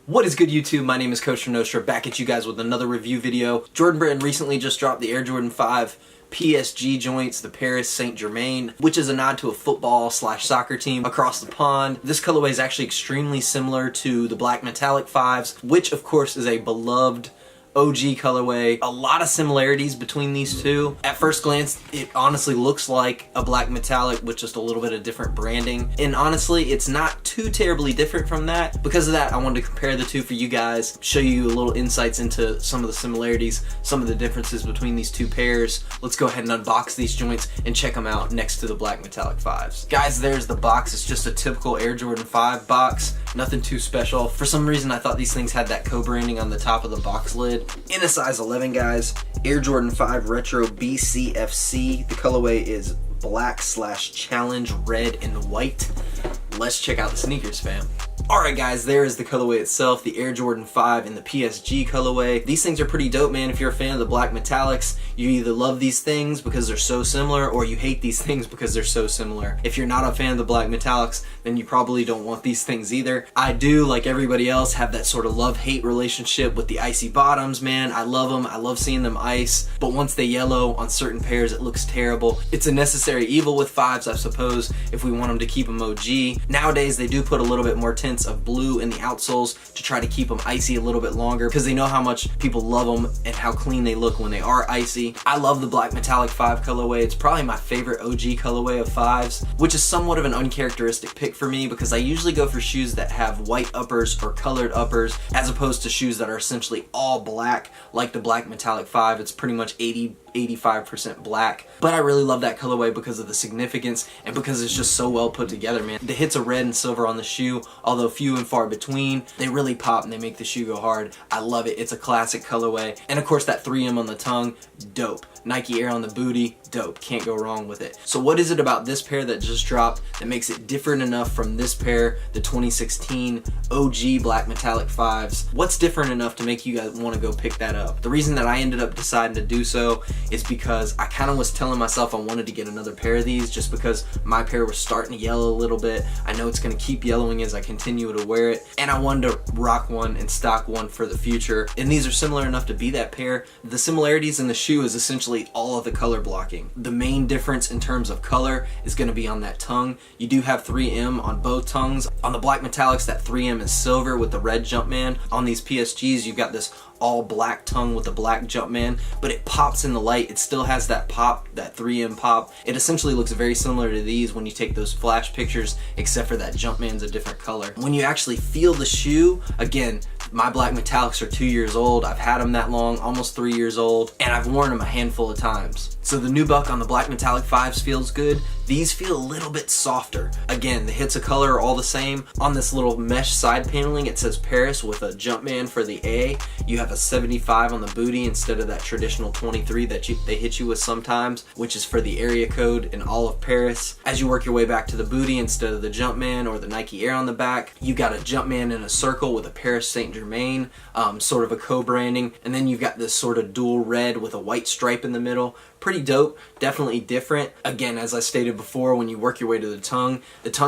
What is good, YouTube? My name is Coach Nostra, back at you guys with another review video. Jordan Brand recently just dropped the Air Jordan 5 PSG joints, the Paris Saint Germain, which is a nod to a football/soccer team across the pond. This colorway is actually extremely similar to the black metallic 5s, which of course is a beloved OG colorway. A lot of similarities between these two. At first glance, it honestly looks like a black metallic with just a little bit of different branding. And honestly, it's not too terribly different from that. Because of that, I wanted to compare the two for you guys, show you a little insights into some of the similarities, some of the differences between these two pairs. Let's go ahead and unbox these joints and check them out next to the black metallic 5s. Guys, there's the box. It's just a typical Air Jordan 5 box. Nothing too special. For some reason, I thought these things had that co-branding on the top of the box lid. In a size 11, guys, Air Jordan 5 Retro BCFC. The colorway is black/challenge red and white. Let's check out the sneakers, fam. Alright guys, there is the colorway itself, the Air Jordan 5 in the PSG colorway. These things are pretty dope, man. If you're a fan of the black metallics, you either love these things because they're so similar, or you hate these things because they're so similar. If you're not a fan of the black metallics, then you probably don't want these things either. I do, like everybody else, have that sort of love-hate relationship with the icy bottoms, man. I love them. I love seeing them ice. But once they yellow on certain pairs, it looks terrible. It's a necessary evil with 5s, I suppose, if we want them to keep them OG. Nowadays, they do put a little bit more tints of blue in the outsoles to try to keep them icy a little bit longer because they know how much people love them and how clean they look when they are icy. I love the black metallic 5 colorway. It's probably my favorite OG colorway of 5s, which is somewhat of an uncharacteristic pick for me because I usually go for shoes that have white uppers or colored uppers as opposed to shoes that are essentially all black like the black metallic 5. It's pretty much 85% black, but I really love that colorway because of the significance and because it's just so well put together, man. The hits of red and silver on the shoe, although few and far between, they really pop and they make the shoe go hard. I love it. It's a classic colorway. And of course that 3M on the tongue, dope. Nike Air on the booty, dope. Can't go wrong with it. So what is it about this pair that just dropped that makes it different enough from this pair, the 2016 OG black metallic 5s? What's different enough to make you guys want to go pick that up? The reason that I ended up deciding to do so is because I kind of was telling myself I wanted to get another pair of these just because my pair was starting to yellow a little bit. I know it's going to keep yellowing as I continue to wear it, and I wanted to rock one and stock one for the future. And these are similar enough to be that pair. The similarities in the shoe is essentially all of the color blocking. The main difference in terms of color is going to be on that tongue. You do have 3M on both tongues. On the black metallics, that 3M is silver with the red Jumpman. On these PSGs, you've got this all black tongue with the black Jumpman, but it pops in the light. It still has that pop, that 3M pop. It essentially looks very similar to these when you take those flash pictures, except for that Jumpman's a different color. When you actually feel the shoe, again, my black metallics are 2 years old. I've had them that long, almost 3 years old, and I've worn them a handful of times. So the nubuck on the black metallic 5s feels good. These feel a little bit softer. Again, the hits of color are all the same. On this little mesh side paneling, it says Paris with a Jumpman for the A. You have a 75 on the booty instead of that traditional 23 that they hit you with sometimes, which is for the area code in all of Paris. As you work your way back to the booty, instead of the Jumpman or the Nike Air on the back, you got a Jumpman in a circle with a Paris Saint Germain, sort of a co-branding, and then you've got this sort of dual red with a white stripe in the middle. Pretty dope, definitely different. Again, as I stated before, when you work your way to the tongue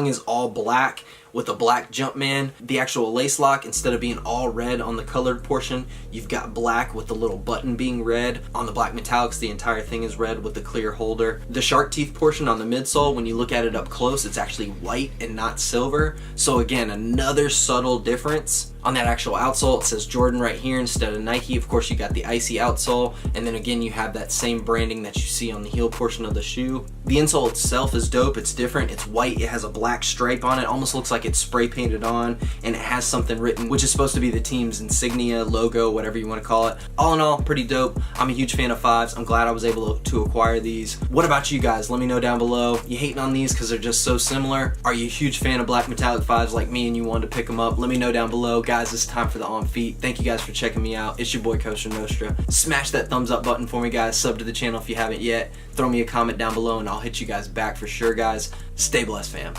is all black with a black Jumpman. The actual lace lock, instead of being all red on the colored portion, you've got black with the little button being red. On the black metallics, the entire thing is red with the clear holder. The shark teeth portion on the midsole, when you look at it up close, it's actually white and not silver. So again, another subtle difference. On that actual outsole, it says Jordan right here instead of Nike. Of course, you got the icy outsole, and then again, you have that same branding that you see on the heel portion of the shoe. The insole itself is dope. It's different. It's white. It has a black stripe on it. Almost looks like it's spray painted on, and it has something written, which is supposed to be the team's insignia, logo, whatever you want to call it. All in all, pretty dope. I'm a huge fan of 5s. I'm glad I was able to acquire these. What about you guys? Let me know down below. You hating on these because they're just so similar? Are you a huge fan of black metallic 5s like me and you wanted to pick them up? Let me know down below. Guys, it's time for the on feet. Thank you guys for checking me out. It's your boy Coach Nostra. Smash that thumbs up button for me, guys. Sub to the channel if you haven't yet. Throw me a comment down below and I'll hit you guys back for sure, guys. Stay blessed, fam.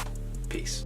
Peace.